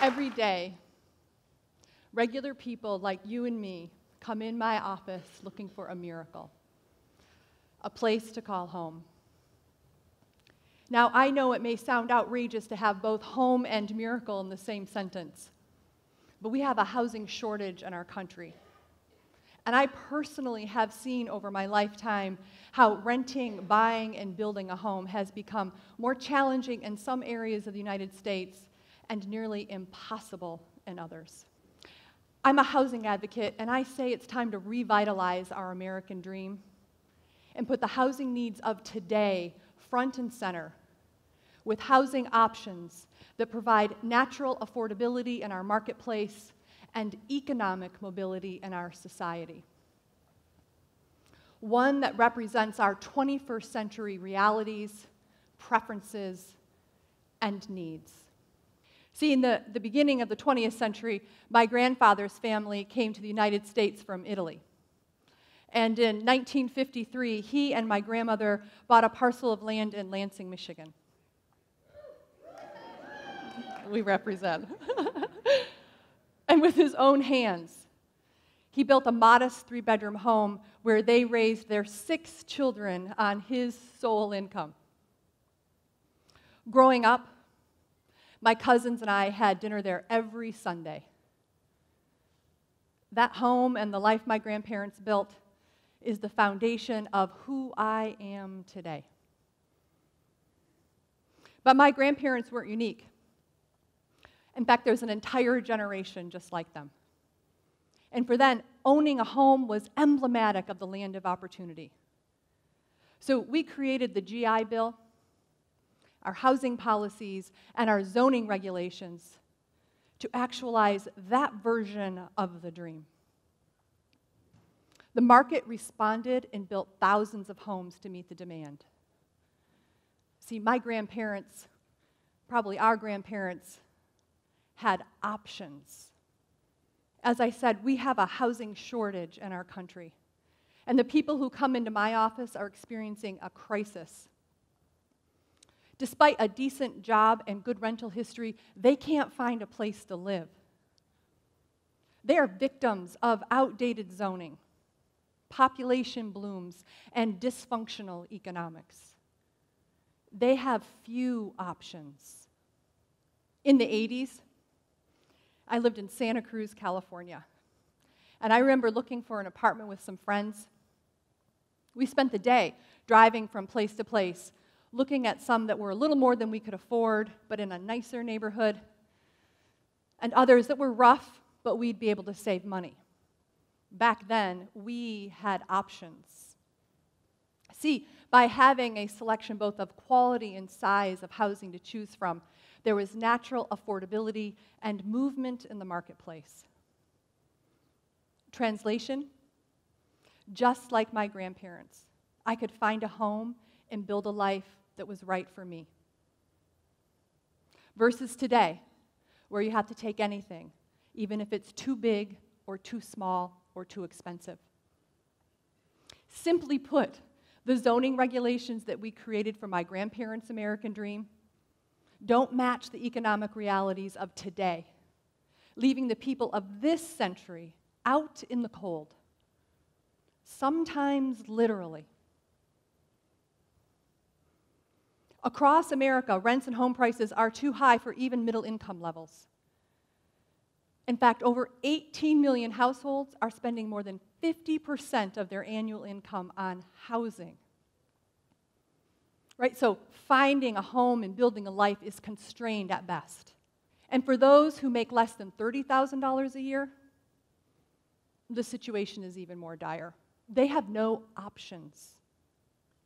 Every day, regular people like you and me come in my office looking for a miracle, a place to call home. Now, I know it may sound outrageous to have both home and miracle in the same sentence, but we have a housing shortage in our country. And I personally have seen over my lifetime how renting, buying, and building a home has become more challenging in some areas of the United States and nearly impossible in others. I'm a housing advocate, and I say it's time to revitalize our American dream and put the housing needs of today front and center, with housing options that provide natural affordability in our marketplace and economic mobility in our society. One that represents our 21st century realities, preferences, and needs. See, in the beginning of the 20th century, my grandfather's family came to the United States from Italy. And in 1953, he and my grandmother bought a parcel of land in Lansing, Michigan. We represent. And with his own hands, he built a modest 3-bedroom home where they raised their 6 children on his sole income. Growing up, my cousins and I had dinner there every Sunday. That home and the life my grandparents built is the foundation of who I am today. But my grandparents weren't unique. In fact, there's an entire generation just like them. And for them, owning a home was emblematic of the land of opportunity. So we created the GI Bill, our housing policies, and our zoning regulations to actualize that version of the dream. The market responded and built thousands of homes to meet the demand. See, my grandparents, probably our grandparents, had options. As I said, we have a housing shortage in our country, and the people who come into my office are experiencing a crisis. Despite a decent job and good rental history, they can't find a place to live. They are victims of outdated zoning, population blooms, and dysfunctional economics. They have few options. In the 80s, I lived in Santa Cruz, California, and I remember looking for an apartment with some friends. We spent the day driving from place to place, looking at some that were a little more than we could afford, but in a nicer neighborhood, and others that were rough, but we'd be able to save money. Back then, we had options. See, by having a selection both of quality and size of housing to choose from, there was natural affordability and movement in the marketplace. Translation, just like my grandparents, I could find a home and build a life that was right for me. Versus today, where you have to take anything, even if it's too big or too small or too expensive. Simply put, the zoning regulations that we created for my grandparents' American dream don't match the economic realities of today, leaving the people of this century out in the cold, sometimes literally. Across America, rents and home prices are too high for even middle income levels. In fact, over 18 million households are spending more than 50% of their annual income on housing. Right? So finding a home and building a life is constrained at best. And for those who make less than $30,000 a year, the situation is even more dire. They have no options.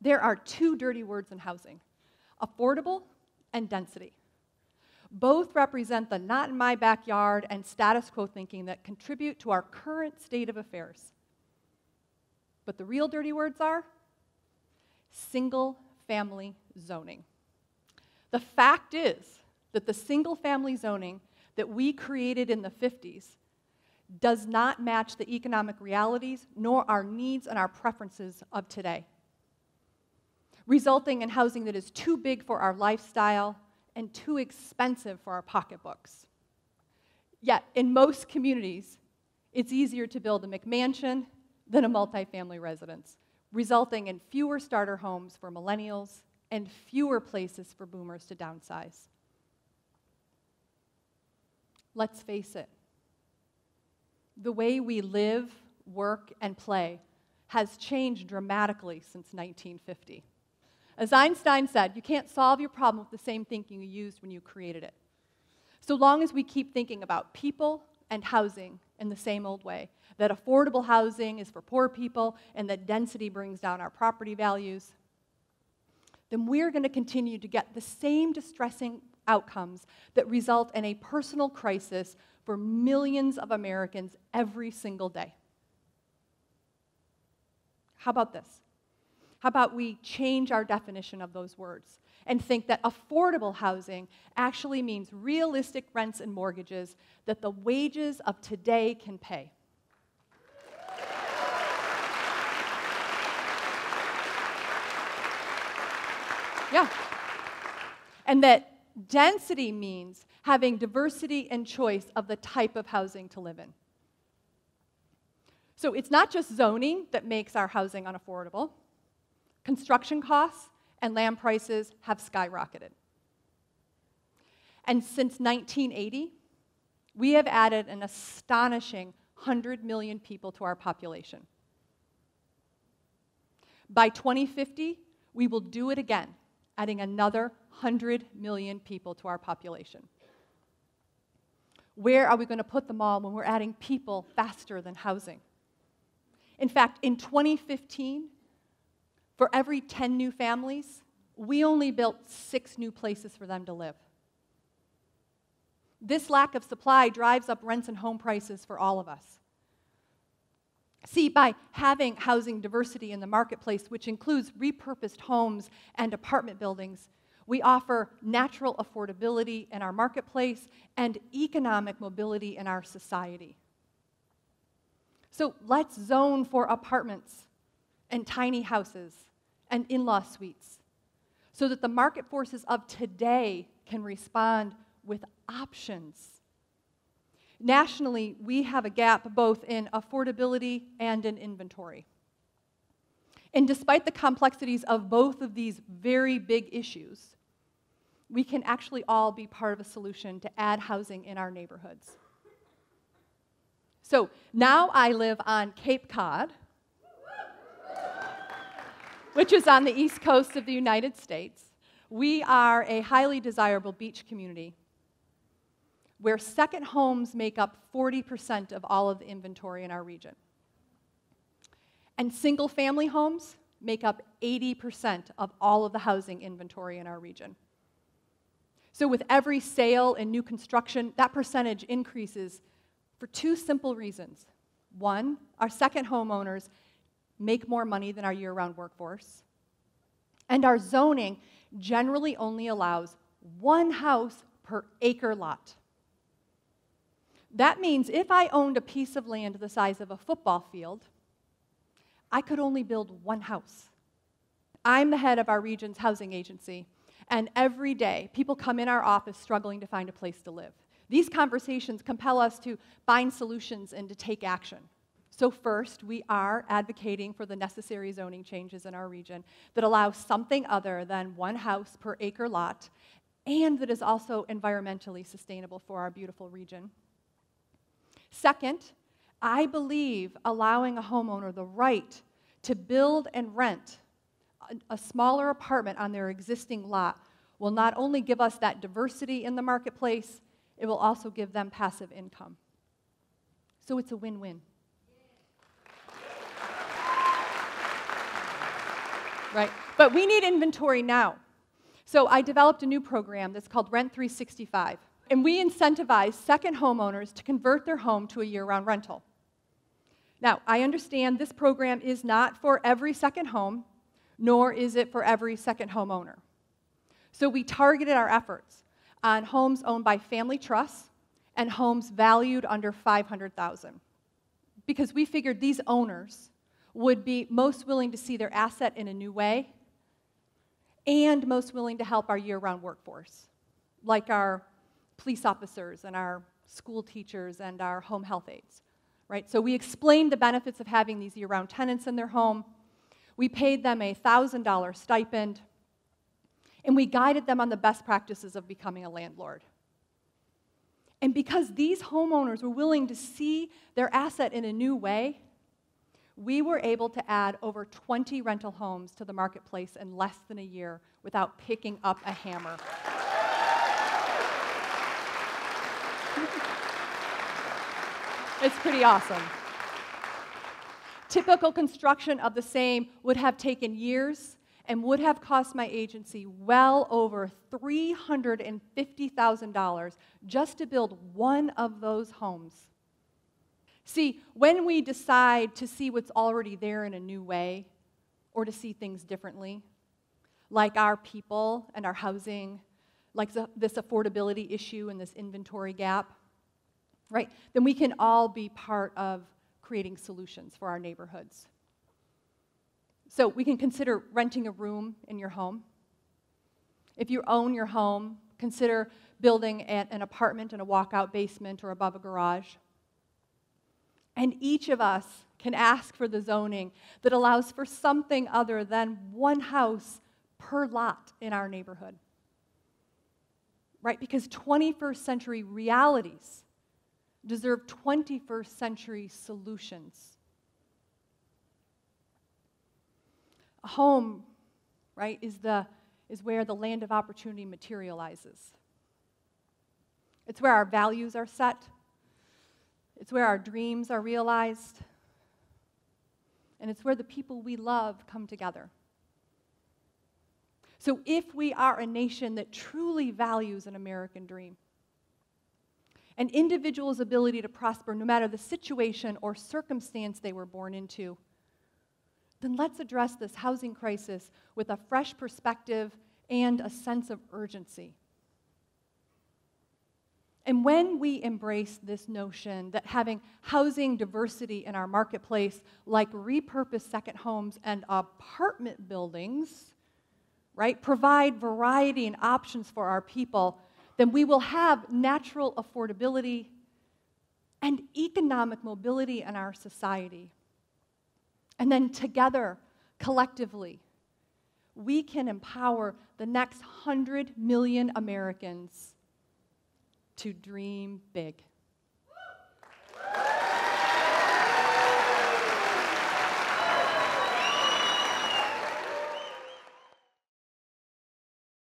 There are 2 dirty words in housing: affordable and density. Both represent the not in my backyard and status quo thinking that contribute to our current state of affairs. But the real dirty words are single-family zoning. The fact is that the single-family zoning that we created in the 50s does not match the economic realities nor our needs and our preferences of today, resulting in housing that is too big for our lifestyle and too expensive for our pocketbooks. Yet, in most communities, it's easier to build a McMansion than a multifamily residence, resulting in fewer starter homes for millennials and fewer places for boomers to downsize. Let's face it, the way we live, work, and play has changed dramatically since 1950. As Einstein said, you can't solve your problem with the same thinking you used when you created it. So long as we keep thinking about people and housing in the same old way, that affordable housing is for poor people and that density brings down our property values, then we're going to continue to get the same distressing outcomes that result in a personal crisis for millions of Americans every single day. How about this? How about we change our definition of those words and think that affordable housing actually means realistic rents and mortgages that the wages of today can pay? Yeah. And that density means having diversity and choice of the type of housing to live in. So it's not just zoning that makes our housing unaffordable. Construction costs and land prices have skyrocketed. And since 1980, we have added an astonishing 100 million people to our population. By 2050, we will do it again, adding another 100 million people to our population. Where are we going to put them all when we're adding people faster than housing? In fact, in 2015, for every 10 new families, we only built 6 new places for them to live. This lack of supply drives up rents and home prices for all of us. See, by having housing diversity in the marketplace, which includes repurposed homes and apartment buildings, we offer natural affordability in our marketplace and economic mobility in our society. So let's zone for apartments and tiny houses and in-law suites so that the market forces of today can respond with options. Nationally, we have a gap both in affordability and in inventory. And despite the complexities of both of these very big issues, we can actually all be part of a solution to add housing in our neighborhoods. So now I live on Cape Cod, which is on the east coast of the United States. We are a highly desirable beach community where second homes make up 40% of all of the inventory in our region. And single-family homes make up 80% of all of the housing inventory in our region. So with every sale and new construction, that percentage increases for 2 simple reasons. One, our second homeowners make more money than our year-round workforce. And our zoning generally only allows 1 house per acre lot. That means if I owned a piece of land the size of a football field, I could only build 1 house. I'm the head of our region's housing agency, and every day people come in our office struggling to find a place to live. These conversations compel us to find solutions and to take action. So first, we are advocating for the necessary zoning changes in our region that allow something other than 1 house per acre lot and that is also environmentally sustainable for our beautiful region. Second, I believe allowing a homeowner the right to build and rent a smaller apartment on their existing lot will not only give us that diversity in the marketplace, it will also give them passive income. So it's a win-win. Right? But we need inventory now. So I developed a new program that's called Rent 365. And we incentivize second homeowners to convert their home to a year-round rental. Now, I understand this program is not for every second home, nor is it for every second homeowner. So we targeted our efforts on homes owned by family trusts and homes valued under $500,000 because we figured these owners would be most willing to see their asset in a new way and most willing to help our year-round workforce, like our police officers and our school teachers and our home health aides, right? So we explained the benefits of having these year-round tenants in their home. We paid them a $1,000 stipend, and we guided them on the best practices of becoming a landlord. And because these homeowners were willing to see their asset in a new way, we were able to add over 20 rental homes to the marketplace in less than a year without picking up a hammer. It's pretty awesome. Typical construction of the same would have taken years and would have cost my agency well over $350,000 just to build one of those homes. See, when we decide to see what's already there in a new way, or to see things differently, like our people and our housing, like this affordability issue and this inventory gap, right, then we can all be part of creating solutions for our neighborhoods. So we can consider renting a room in your home. If you own your home, consider building an apartment in a walkout basement or above a garage. And each of us can ask for the zoning that allows for something other than one house per lot in our neighborhood. Right? Because 21st century realities deserve 21st century solutions. A home, right, is where the land of opportunity materializes. It's where our values are set. It's where our dreams are realized. And it's where the people we love come together. So if we are a nation that truly values an American dream, an individual's ability to prosper no matter the situation or circumstance they were born into, then let's address this housing crisis with a fresh perspective and a sense of urgency. And when we embrace this notion that having housing diversity in our marketplace, like repurposed second homes and apartment buildings, right, provide variety and options for our people, then we will have natural affordability and economic mobility in our society. And then together, collectively, we can empower the next 100 million Americans to dream big.